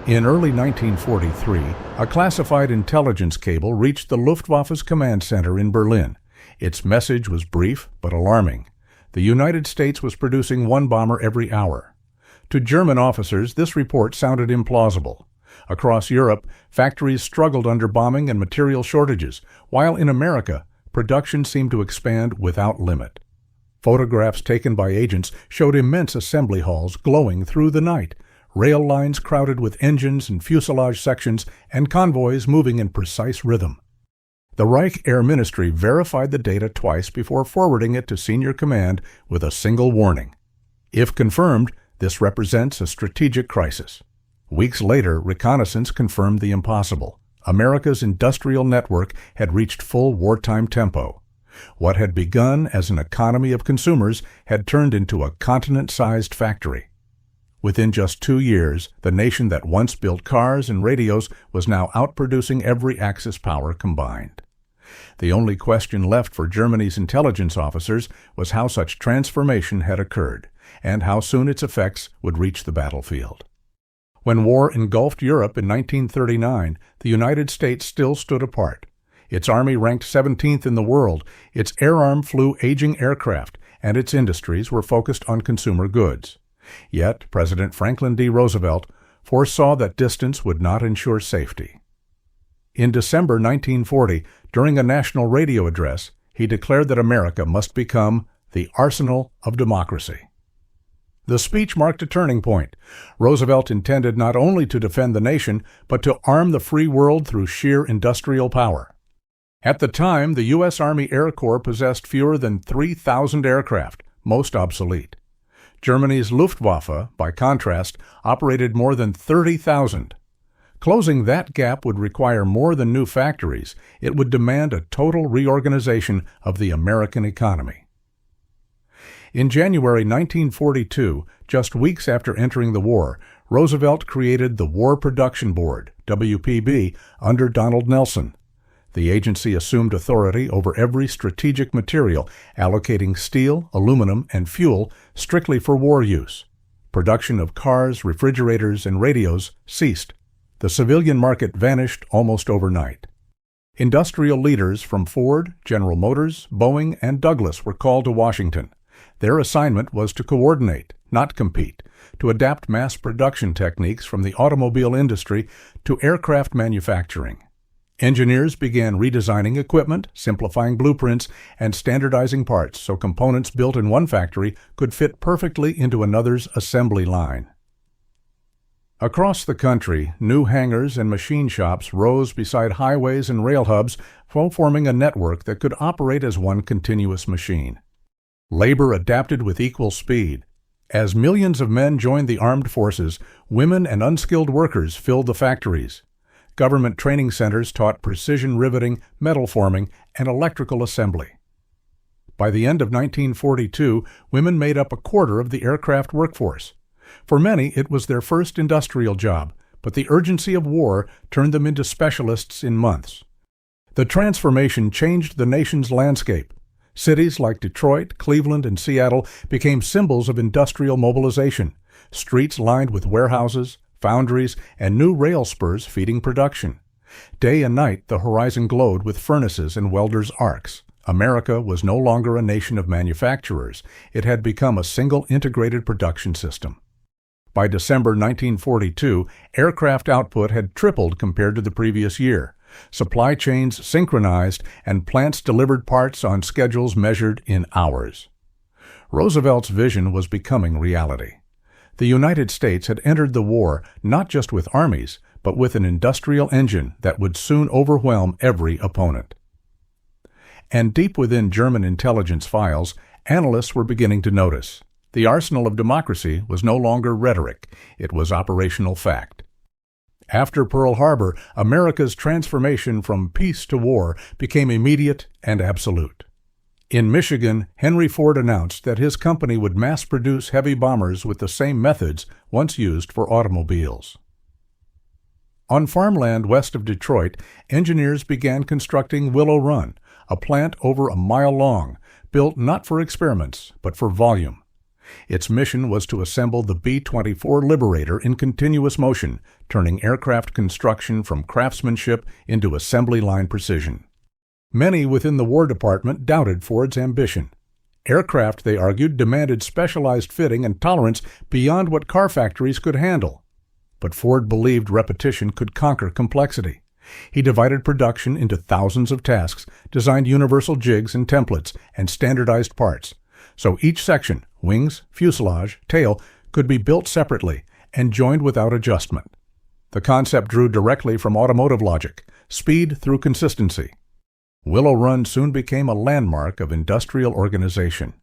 In early 1943, a classified intelligence cable reached the Luftwaffe's command center in Berlin. Its message was brief but alarming. The United States was producing one bomber every hour. To German officers, this report sounded implausible. Across Europe, factories struggled under bombing and material shortages, while in America, production seemed to expand without limit. Photographs taken by agents showed immense assembly halls glowing through the night, rail lines crowded with engines and fuselage sections, and convoys moving in precise rhythm. The Reich Air Ministry verified the data twice before forwarding it to senior command with a single warning. If confirmed, this represents a strategic crisis. Weeks later, reconnaissance confirmed the impossible. America's industrial network had reached full wartime tempo. What had begun as an economy of consumers had turned into a continent-sized factory. Within just 2 years, the nation that once built cars and radios was now outproducing every Axis power combined. The only question left for Germany's intelligence officers was how such transformation had occurred, and how soon its effects would reach the battlefield. When war engulfed Europe in 1939, the United States still stood apart. Its army ranked 17th in the world, its air arm flew aging aircraft, and its industries were focused on consumer goods. Yet President Franklin D. Roosevelt foresaw that distance would not ensure safety. In December 1940, during a national radio address, he declared that America must become the arsenal of democracy. The speech marked a turning point. Roosevelt intended not only to defend the nation, but to arm the free world through sheer industrial power. At the time, the U.S. Army Air Corps possessed fewer than 3,000 aircraft, most obsolete. Germany's Luftwaffe, by contrast, operated more than 30,000. Closing that gap would require more than new factories. It would demand a total reorganization of the American economy. In January 1942, just weeks after entering the war, Roosevelt created the War Production Board, WPB, under Donald Nelson. The agency assumed authority over every strategic material, allocating steel, aluminum, and fuel strictly for war use. Production of cars, refrigerators, and radios ceased. The civilian market vanished almost overnight. Industrial leaders from Ford, General Motors, Boeing, and Douglas were called to Washington. Their assignment was to coordinate, not compete, to adapt mass production techniques from the automobile industry to aircraft manufacturing. Engineers began redesigning equipment, simplifying blueprints, and standardizing parts so components built in one factory could fit perfectly into another's assembly line. Across the country, new hangars and machine shops rose beside highways and rail hubs, forming a network that could operate as one continuous machine. Labor adapted with equal speed. As millions of men joined the armed forces, women and unskilled workers filled the factories. Government training centers taught precision riveting, metal forming, and electrical assembly. By the end of 1942, women made up a quarter of the aircraft workforce. For many, it was their first industrial job, but the urgency of war turned them into specialists in months. The transformation changed the nation's landscape. Cities like Detroit, Cleveland, and Seattle became symbols of industrial mobilization, streets lined with warehouses, foundries, and new rail spurs feeding production. Day and night, the horizon glowed with furnaces and welders' arcs. America was no longer a nation of manufacturers. It had become a single integrated production system. By December 1942, aircraft output had tripled compared to the previous year. Supply chains synchronized, and plants delivered parts on schedules measured in hours. Roosevelt's vision was becoming reality. The United States had entered the war not just with armies, but with an industrial engine that would soon overwhelm every opponent. And deep within German intelligence files, analysts were beginning to notice. The arsenal of democracy was no longer rhetoric, it was operational fact. After Pearl Harbor, America's transformation from peace to war became immediate and absolute. In Michigan, Henry Ford announced that his company would mass-produce heavy bombers with the same methods once used for automobiles. On farmland west of Detroit, engineers began constructing Willow Run, a plant over a mile long, built not for experiments, but for volume. Its mission was to assemble the B-24 Liberator in continuous motion, turning aircraft construction from craftsmanship into assembly line precision. Many within the War Department doubted Ford's ambition. Aircraft, they argued, demanded specialized fitting and tolerance beyond what car factories could handle. But Ford believed repetition could conquer complexity. He divided production into thousands of tasks, designed universal jigs and templates, and standardized parts. So each section, wings, fuselage, tail, could be built separately and joined without adjustment. The concept drew directly from automotive logic, speed through consistency. Willow Run soon became a landmark of industrial organization.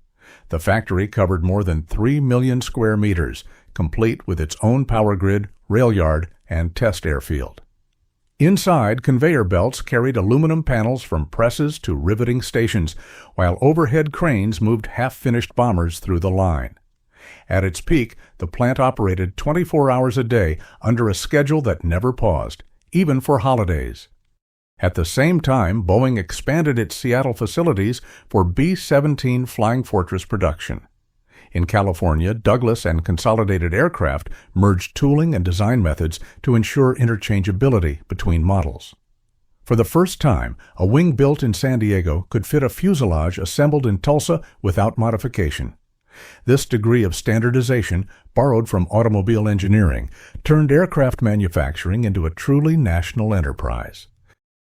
The factory covered more than 3 million square meters, complete with its own power grid, rail yard, and test airfield. Inside, conveyor belts carried aluminum panels from presses to riveting stations, while overhead cranes moved half-finished bombers through the line. At its peak, the plant operated 24 hours a day under a schedule that never paused, even for holidays. At the same time, Boeing expanded its Seattle facilities for B-17 Flying Fortress production. In California, Douglas and Consolidated Aircraft merged tooling and design methods to ensure interchangeability between models. For the first time, a wing built in San Diego could fit a fuselage assembled in Tulsa without modification. This degree of standardization, borrowed from automobile engineering, turned aircraft manufacturing into a truly national enterprise.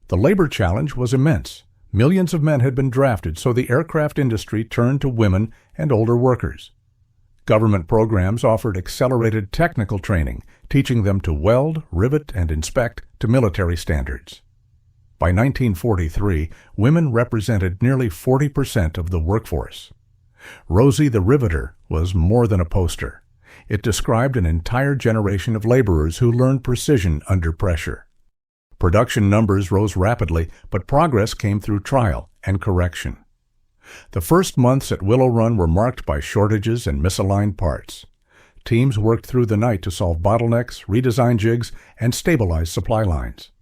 The labor challenge was immense. Millions of men had been drafted, so the aircraft industry turned to women and older workers. Government programs offered accelerated technical training, teaching them to weld, rivet, and inspect to military standards. By 1943, women represented nearly 40% of the workforce. Rosie the Riveter was more than a poster. It described an entire generation of laborers who learned precision under pressure. Production numbers rose rapidly, but progress came through trial and correction. The first months at Willow Run were marked by shortages and misaligned parts. Teams worked through the night to solve bottlenecks, redesign jigs, and stabilize supply lines.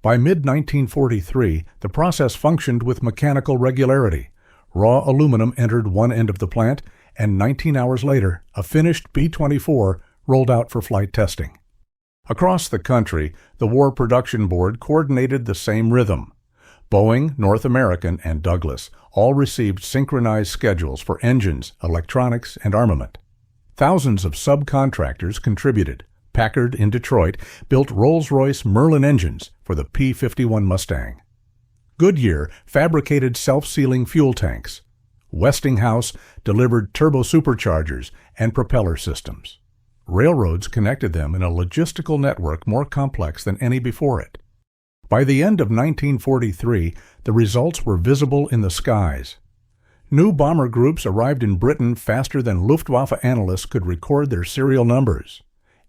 By mid-1943, the process functioned with mechanical regularity. Raw aluminum entered one end of the plant, and 19 hours later, a finished B-24 rolled out for flight testing. Across the country, the War Production Board coordinated the same rhythm. Boeing, North American, and Douglas all received synchronized schedules for engines, electronics, and armament. Thousands of subcontractors contributed. Packard in Detroit built Rolls-Royce Merlin engines for the P-51 Mustang. Goodyear fabricated self-sealing fuel tanks. Westinghouse delivered turbo-superchargers and propeller systems. Railroads connected them in a logistical network more complex than any before it. By the end of 1943, the results were visible in the skies. New bomber groups arrived in Britain faster than Luftwaffe analysts could record their serial numbers.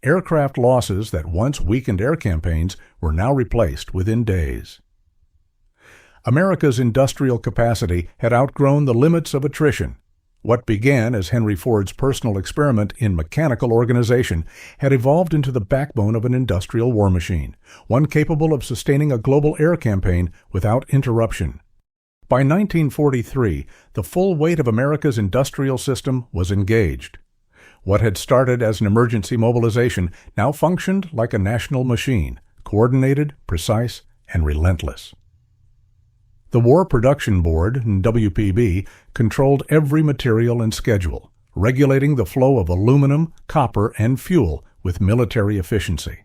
Aircraft losses that once weakened air campaigns were now replaced within days. America's industrial capacity had outgrown the limits of attrition. What began as Henry Ford's personal experiment in mechanical organization had evolved into the backbone of an industrial war machine, one capable of sustaining a global air campaign without interruption. By 1943, the full weight of America's industrial system was engaged. What had started as an emergency mobilization now functioned like a national machine, coordinated, precise, and relentless. The War Production Board, WPB, controlled every material and schedule, regulating the flow of aluminum, copper, and fuel with military efficiency.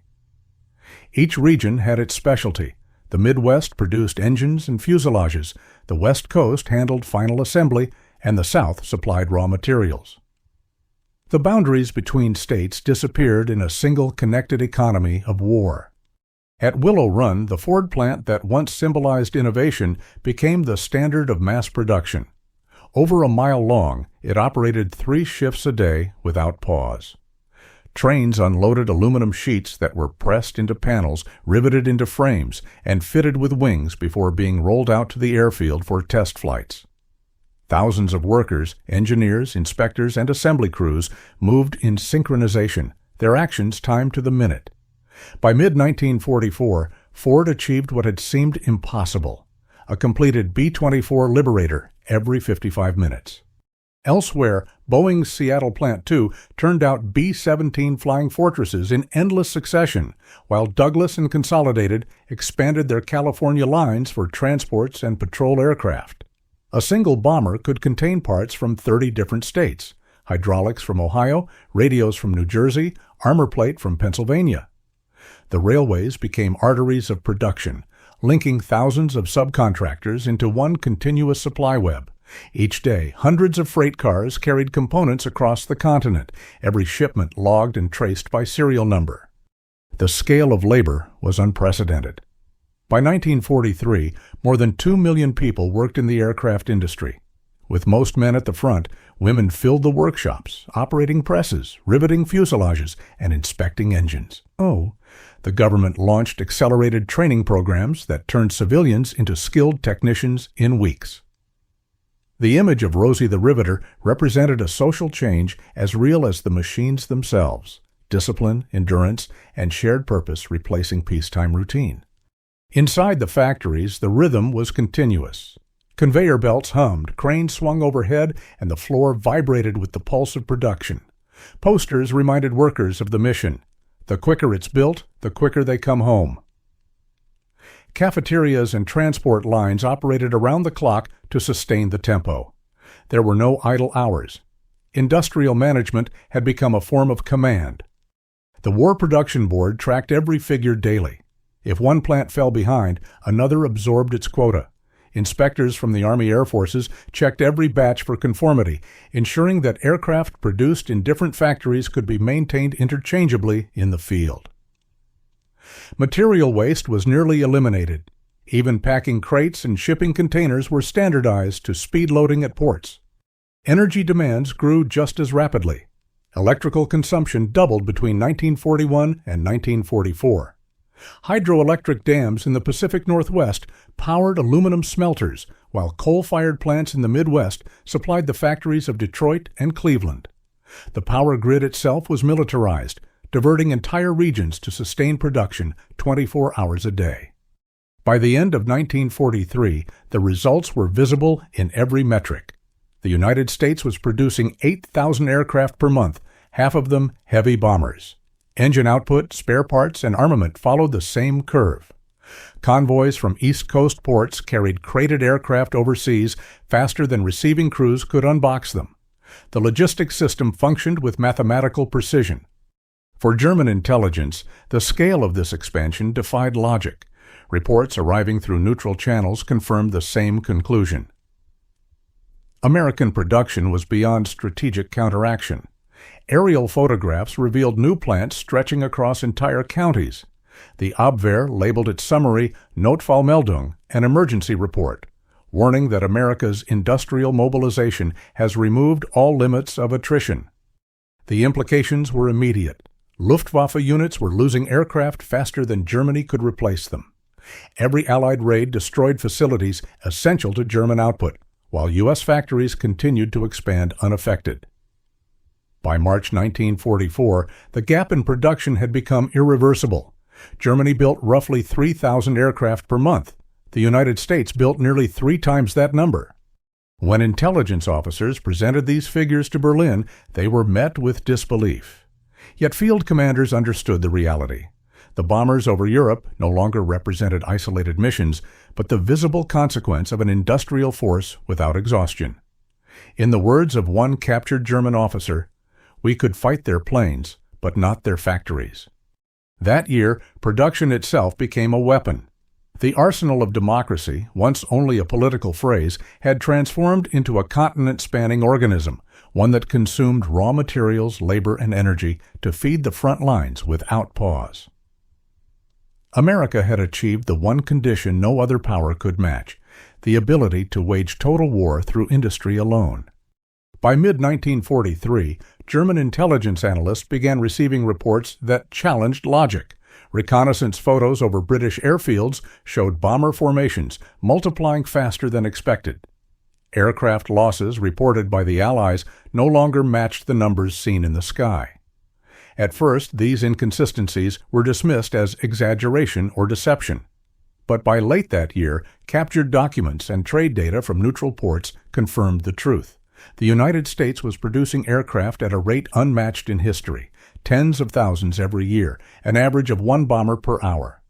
Each region had its specialty. The Midwest produced engines and fuselages, the West Coast handled final assembly, and the South supplied raw materials. The boundaries between states disappeared in a single connected economy of war. At Willow Run, the Ford plant that once symbolized innovation became the standard of mass production. Over a mile long, it operated 3 shifts a day without pause. Trains unloaded aluminum sheets that were pressed into panels, riveted into frames, and fitted with wings before being rolled out to the airfield for test flights. Thousands of workers, engineers, inspectors, and assembly crews moved in synchronization, their actions timed to the minute. By mid-1944, Ford achieved what had seemed impossible, a completed B-24 Liberator every 55 minutes. Elsewhere, Boeing's Seattle Plant 2 turned out B-17 Flying Fortresses in endless succession, while Douglas and Consolidated expanded their California lines for transports and patrol aircraft. A single bomber could contain parts from 30 different states: hydraulics from Ohio, radios from New Jersey, armor plate from Pennsylvania. The railways became arteries of production, linking thousands of subcontractors into one continuous supply web. Each day, hundreds of freight cars carried components across the continent, every shipment logged and traced by serial number. The scale of labor was unprecedented. By 1943, more than 2 million people worked in the aircraft industry. With most men at the front, women filled the workshops, operating presses, riveting fuselages, and inspecting engines. The government launched accelerated training programs that turned civilians into skilled technicians in weeks. The image of Rosie the Riveter represented a social change as real as the machines themselves: discipline, endurance, and shared purpose replacing peacetime routine. Inside the factories, the rhythm was continuous. Conveyor belts hummed, cranes swung overhead, and the floor vibrated with the pulse of production. Posters reminded workers of the mission: the quicker it's built, the quicker they come home. Cafeterias and transport lines operated around the clock to sustain the tempo. There were no idle hours. Industrial management had become a form of command. The War Production Board tracked every figure daily. If one plant fell behind, another absorbed its quota. Inspectors from the Army Air Forces checked every batch for conformity, ensuring that aircraft produced in different factories could be maintained interchangeably in the field. Material waste was nearly eliminated. Even packing crates and shipping containers were standardized to speed loading at ports. Energy demands grew just as rapidly. Electrical consumption doubled between 1941 and 1944. Hydroelectric dams in the Pacific Northwest powered aluminum smelters, while coal-fired plants in the Midwest supplied the factories of Detroit and Cleveland. The power grid itself was militarized, diverting entire regions to sustain production 24 hours a day. By the end of 1943, the results were visible in every metric. The United States was producing 8,000 aircraft per month, half of them heavy bombers. Engine output, spare parts, and armament followed the same curve. Convoys from East Coast ports carried crated aircraft overseas faster than receiving crews could unbox them. The logistics system functioned with mathematical precision. For German intelligence, the scale of this expansion defied logic. Reports arriving through neutral channels confirmed the same conclusion. American production was beyond strategic counteraction. Aerial photographs revealed new plants stretching across entire counties. The Abwehr labeled its summary Notfallmeldung, an emergency report, warning that America's industrial mobilization has removed all limits of attrition. The implications were immediate. Luftwaffe units were losing aircraft faster than Germany could replace them. Every Allied raid destroyed facilities essential to German output, while U.S. factories continued to expand unaffected. By March 1944, the gap in production had become irreversible. Germany built roughly 3,000 aircraft per month. The United States built nearly 3 times that number. When intelligence officers presented these figures to Berlin, they were met with disbelief. Yet field commanders understood the reality. The bombers over Europe no longer represented isolated missions, but the visible consequence of an industrial force without exhaustion. In the words of one captured German officer, "We could fight their planes, but not their factories." That year, production itself became a weapon. The arsenal of democracy, once only a political phrase, had transformed into a continent-spanning organism, one that consumed raw materials, labor, and energy to feed the front lines without pause. America had achieved the one condition no other power could match: the ability to wage total war through industry alone. By mid-1943, German intelligence analysts began receiving reports that challenged logic. Reconnaissance photos over British airfields showed bomber formations multiplying faster than expected. Aircraft losses reported by the Allies no longer matched the numbers seen in the sky. At first, these inconsistencies were dismissed as exaggeration or deception. But by late that year, captured documents and trade data from neutral ports confirmed the truth. The United States was producing aircraft at a rate unmatched in history, tens of thousands every year, an average of one bomber per hour.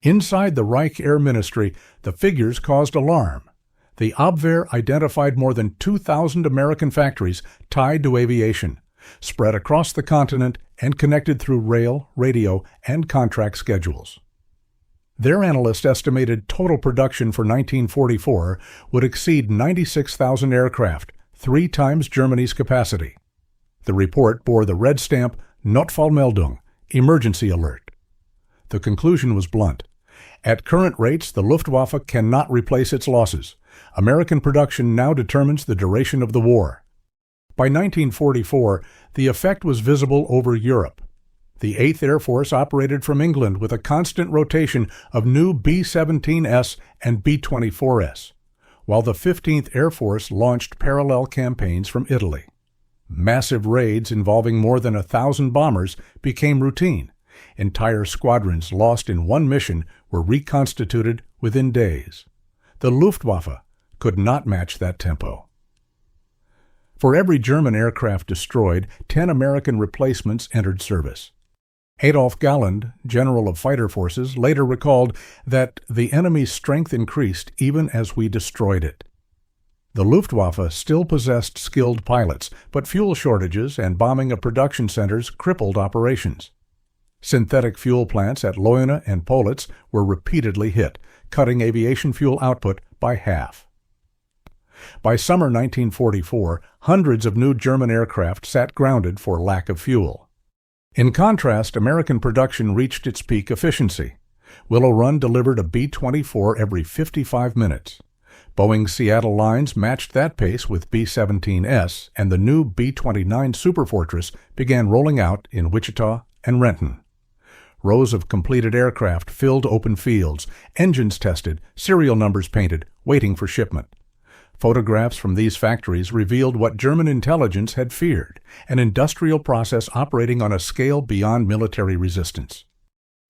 Inside the Reich Air Ministry, the figures caused alarm. The Abwehr identified more than 2,000 American factories tied to aviation, spread across the continent and connected through rail, radio, and contract schedules. Their analysts estimated total production for 1944 would exceed 96,000 aircraft, 3 times Germany's capacity. The report bore the red stamp Notfallmeldung, emergency alert. The conclusion was blunt. At current rates, the Luftwaffe cannot replace its losses. American production now determines the duration of the war. By 1944, the effect was visible over Europe. The 8th Air Force operated from England with a constant rotation of new B-17S and B-24S, while the 15th Air Force launched parallel campaigns from Italy. Massive raids involving more than 1,000 bombers became routine. Entire squadrons lost in one mission were reconstituted within days. The Luftwaffe could not match that tempo. For every German aircraft destroyed, 10 American replacements entered service. Adolf Galland, General of Fighter Forces, later recalled that the enemy's strength increased even as we destroyed it. The Luftwaffe still possessed skilled pilots, but fuel shortages and bombing of production centers crippled operations. Synthetic fuel plants at Leuna and Politz were repeatedly hit, cutting aviation fuel output by half. By summer 1944, hundreds of new German aircraft sat grounded for lack of fuel. In contrast, American production reached its peak efficiency. Willow Run delivered a B-24 every 55 minutes. Boeing's Seattle lines matched that pace with B-17S, and the new B-29 Superfortress began rolling out in Wichita and Renton. Rows of completed aircraft filled open fields, engines tested, serial numbers painted, waiting for shipment. Photographs from these factories revealed what German intelligence had feared, an industrial process operating on a scale beyond military resistance.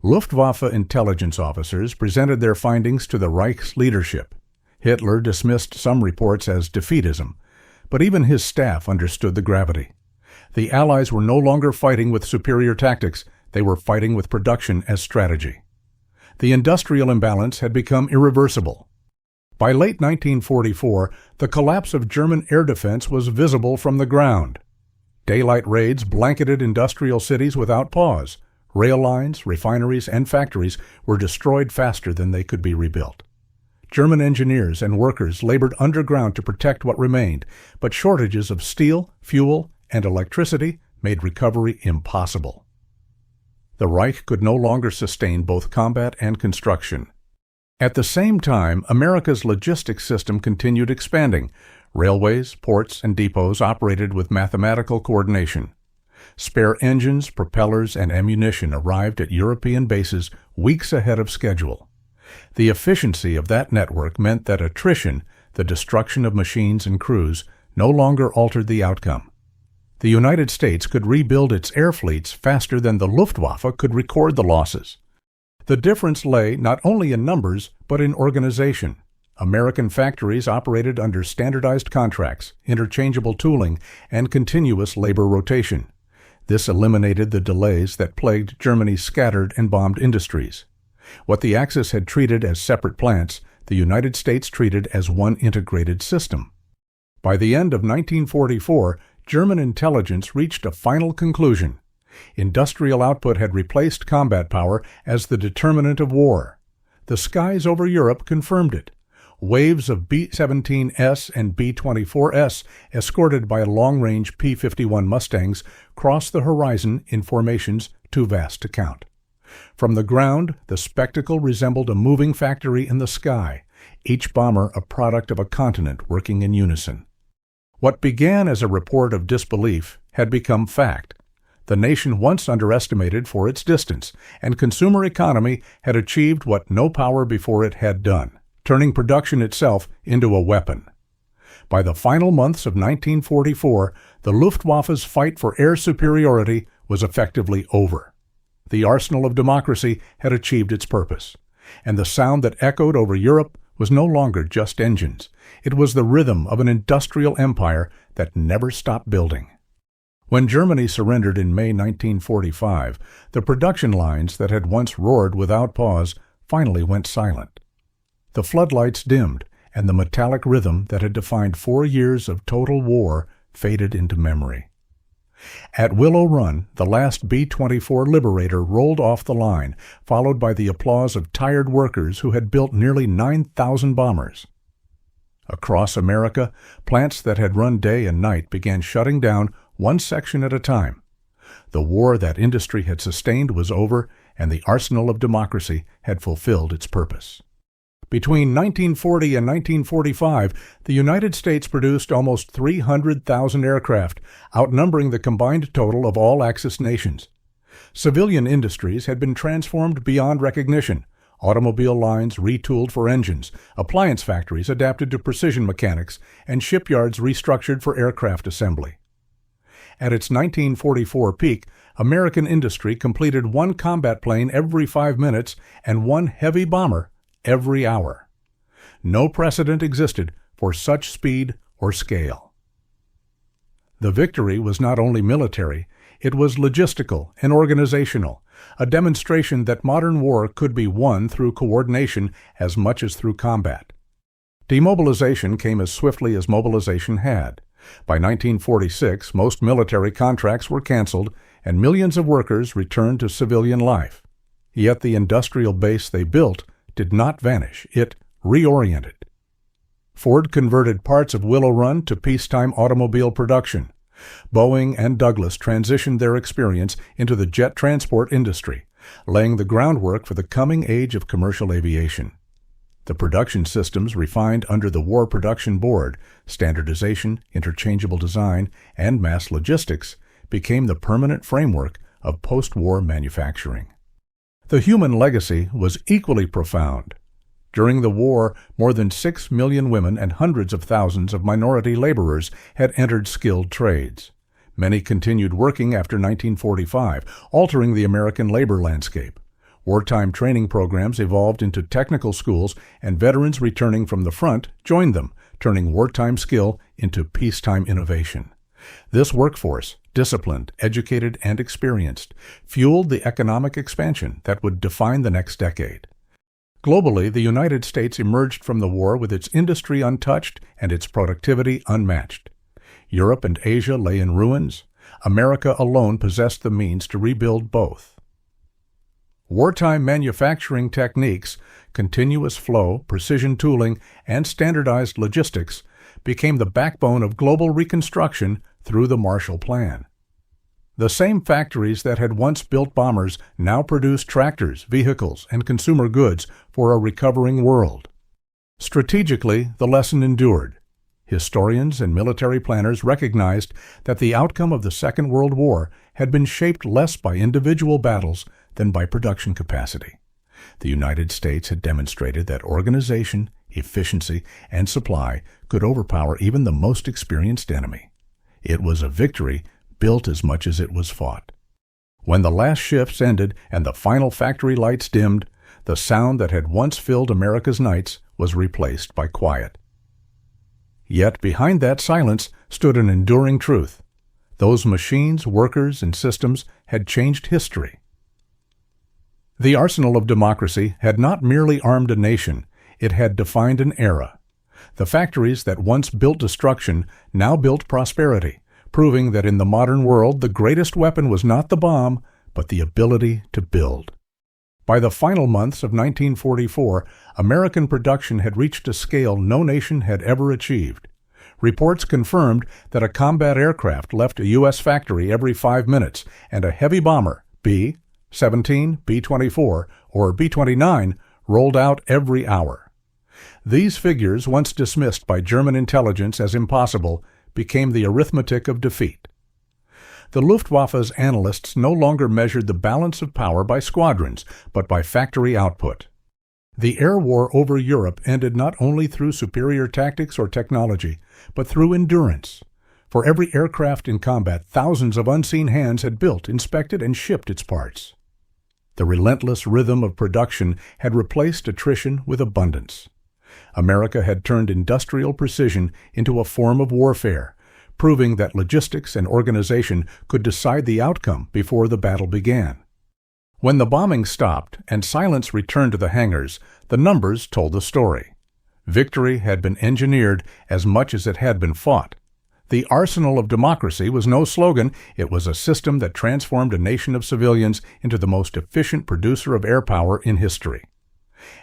Luftwaffe intelligence officers presented their findings to the Reich's leadership. Hitler dismissed some reports as defeatism, but even his staff understood the gravity. The Allies were no longer fighting with superior tactics, they were fighting with production as strategy. The industrial imbalance had become irreversible. By late 1944, the collapse of German air defense was visible from the ground. Daylight raids blanketed industrial cities without pause. Rail lines, refineries, and factories were destroyed faster than they could be rebuilt. German engineers and workers labored underground to protect what remained, but shortages of steel, fuel, and electricity made recovery impossible. The Reich could no longer sustain both combat and construction. At the same time, America's logistics system continued expanding. Railways, ports, and depots operated with mathematical coordination. Spare engines, propellers, and ammunition arrived at European bases weeks ahead of schedule. The efficiency of that network meant that attrition, the destruction of machines and crews, no longer altered the outcome. The United States could rebuild its air fleets faster than the Luftwaffe could record the losses. The difference lay not only in numbers, but in organization. American factories operated under standardized contracts, interchangeable tooling, and continuous labor rotation. This eliminated the delays that plagued Germany's scattered and bombed industries. What the Axis had treated as separate plants, the United States treated as one integrated system. By the end of 1944, German intelligence reached a final conclusion. Industrial output had replaced combat power as the determinant of war. The skies over Europe confirmed it. Waves of B-17S and B-24S, escorted by long-range P-51 Mustangs, crossed the horizon in formations too vast to count. From the ground, the spectacle resembled a moving factory in the sky, each bomber a product of a continent working in unison. What began as a report of disbelief had become fact. The nation once underestimated for its distance, and consumer economy had achieved what no power before it had done, turning production itself into a weapon. By the final months of 1944, the Luftwaffe's fight for air superiority was effectively over. The arsenal of democracy had achieved its purpose, and the sound that echoed over Europe was no longer just engines. It was the rhythm of an industrial empire that never stopped building. When Germany surrendered in May 1945, the production lines that had once roared without pause finally went silent. The floodlights dimmed, and the metallic rhythm that had defined 4 years of total war faded into memory. At Willow Run, the last B-24 Liberator rolled off the line, followed by the applause of tired workers who had built nearly 9,000 bombers. Across America, plants that had run day and night began shutting down one section at a time. The war that industry had sustained was over, and the arsenal of democracy had fulfilled its purpose. Between 1940 and 1945, the United States produced almost 300,000 aircraft, outnumbering the combined total of all Axis nations. Civilian industries had been transformed beyond recognition. Automobile lines retooled for engines, appliance factories adapted to precision mechanics, and shipyards restructured for aircraft assembly. At its 1944 peak, American industry completed one combat plane every 5 minutes and one heavy bomber every hour. No precedent existed for such speed or scale. The victory was not only military, it was logistical and organizational, a demonstration that modern war could be won through coordination as much as through combat. Demobilization came as swiftly as mobilization had. By 1946, most military contracts were canceled, and millions of workers returned to civilian life. Yet the industrial base they built did not vanish. It reoriented. Ford converted parts of Willow Run to peacetime automobile production. Boeing and Douglas transitioned their experience into the jet transport industry, laying the groundwork for the coming age of commercial aviation. The production systems refined under the War Production Board, standardization, interchangeable design, and mass logistics became the permanent framework of post-war manufacturing. The human legacy was equally profound. During the war, more than 6 million women and hundreds of thousands of minority laborers had entered skilled trades. Many continued working after 1945, altering the American labor landscape. Wartime training programs evolved into technical schools, and veterans returning from the front joined them, turning wartime skill into peacetime innovation. This workforce, disciplined, educated, and experienced, fueled the economic expansion that would define the next decade. Globally, the United States emerged from the war with its industry untouched and its productivity unmatched. Europe and Asia lay in ruins. America alone possessed the means to rebuild both. Wartime manufacturing techniques, continuous flow, precision tooling, and standardized logistics became the backbone of global reconstruction through the Marshall Plan. The same factories that had once built bombers now produced tractors, vehicles, and consumer goods for a recovering world. Strategically, the lesson endured. Historians and military planners recognized that the outcome of the Second World War had been shaped less by individual battles than by production capacity. The United States had demonstrated that organization, efficiency, and supply could overpower even the most experienced enemy. It was a victory built as much as it was fought. When the last shifts ended and the final factory lights dimmed, the sound that had once filled America's nights was replaced by quiet. Yet behind that silence stood an enduring truth. Those machines, workers, and systems had changed history. The arsenal of democracy had not merely armed a nation, it had defined an era. The factories that once built destruction now built prosperity, proving that in the modern world the greatest weapon was not the bomb, but the ability to build. By the final months of 1944, American production had reached a scale no nation had ever achieved. Reports confirmed that a combat aircraft left a U.S. factory every 5 minutes, and a heavy bomber, B-17, B-24, or B-29, rolled out every hour. These figures, once dismissed by German intelligence as impossible, became the arithmetic of defeat. The Luftwaffe's analysts no longer measured the balance of power by squadrons, but by factory output. The air war over Europe ended not only through superior tactics or technology, but through endurance. For every aircraft in combat, thousands of unseen hands had built, inspected, and shipped its parts. The relentless rhythm of production had replaced attrition with abundance. America had turned industrial precision into a form of warfare, proving that logistics and organization could decide the outcome before the battle began. When the bombing stopped and silence returned to the hangars, the numbers told the story. Victory had been engineered as much as it had been fought. The arsenal of democracy was no slogan, it was a system that transformed a nation of civilians into the most efficient producer of air power in history.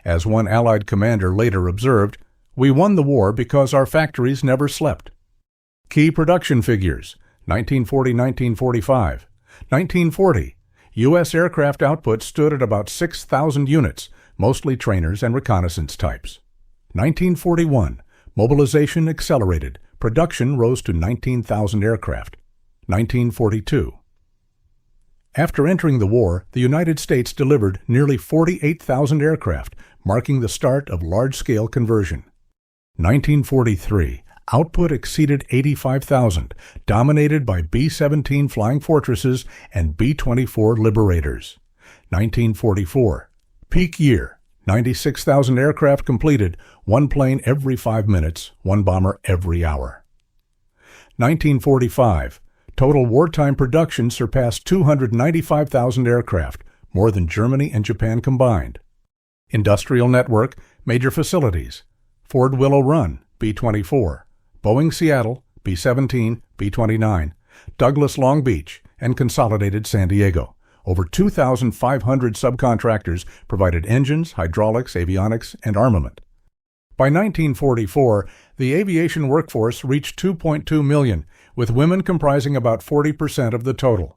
As one Allied commander later observed, "We won the war because our factories never slept." Key production figures: 1940–1945. 1940, U.S. aircraft output stood at about 6,000 units, mostly trainers and reconnaissance types. 1941, mobilization accelerated. Production rose to 19,000 aircraft. 1942. After entering the war, the United States delivered nearly 48,000 aircraft, marking the start of large-scale conversion. 1943. Output exceeded 85,000, dominated by B-17 Flying Fortresses and B-24 Liberators. 1944. Peak year. 96,000 aircraft completed, one plane every 5 minutes, one bomber every hour. 1945. Total wartime production surpassed 295,000 aircraft, more than Germany and Japan combined. Industrial network, major facilities: Ford Willow Run, B-24, Boeing Seattle, B-17, B-29, Douglas Long Beach, and Consolidated San Diego. Over 2,500 subcontractors provided engines, hydraulics, avionics, and armament. By 1944, the aviation workforce reached 2.2 million, with women comprising about 40% of the total.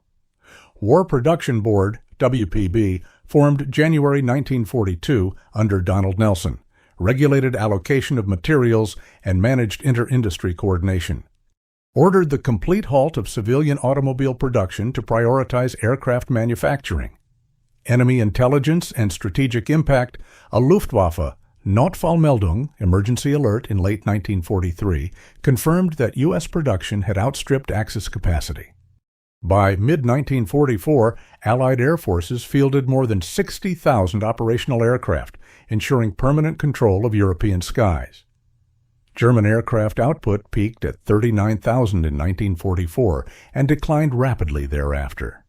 War Production Board, WPB, formed January 1942 under Donald Nelson, regulated allocation of materials, and managed inter-industry coordination. Ordered the complete halt of civilian automobile production to prioritize aircraft manufacturing. Enemy intelligence and strategic impact, a Luftwaffe Notfallmeldung, emergency alert in late 1943, confirmed that U.S. production had outstripped Axis capacity. By mid-1944, Allied air forces fielded more than 60,000 operational aircraft, ensuring permanent control of European skies. German aircraft output peaked at 39,000 in 1944 and declined rapidly thereafter.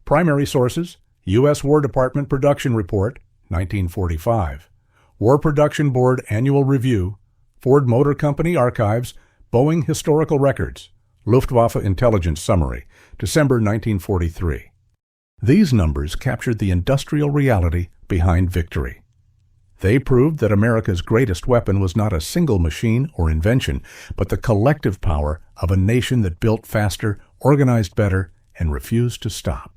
Primary sources: U.S. War Department Production Report, 1945, War Production Board Annual Review, Ford Motor Company Archives, Boeing Historical Records, Luftwaffe Intelligence Summary, December 1943. These numbers captured the industrial reality behind victory. They proved that America's greatest weapon was not a single machine or invention, but the collective power of a nation that built faster, organized better, and refused to stop.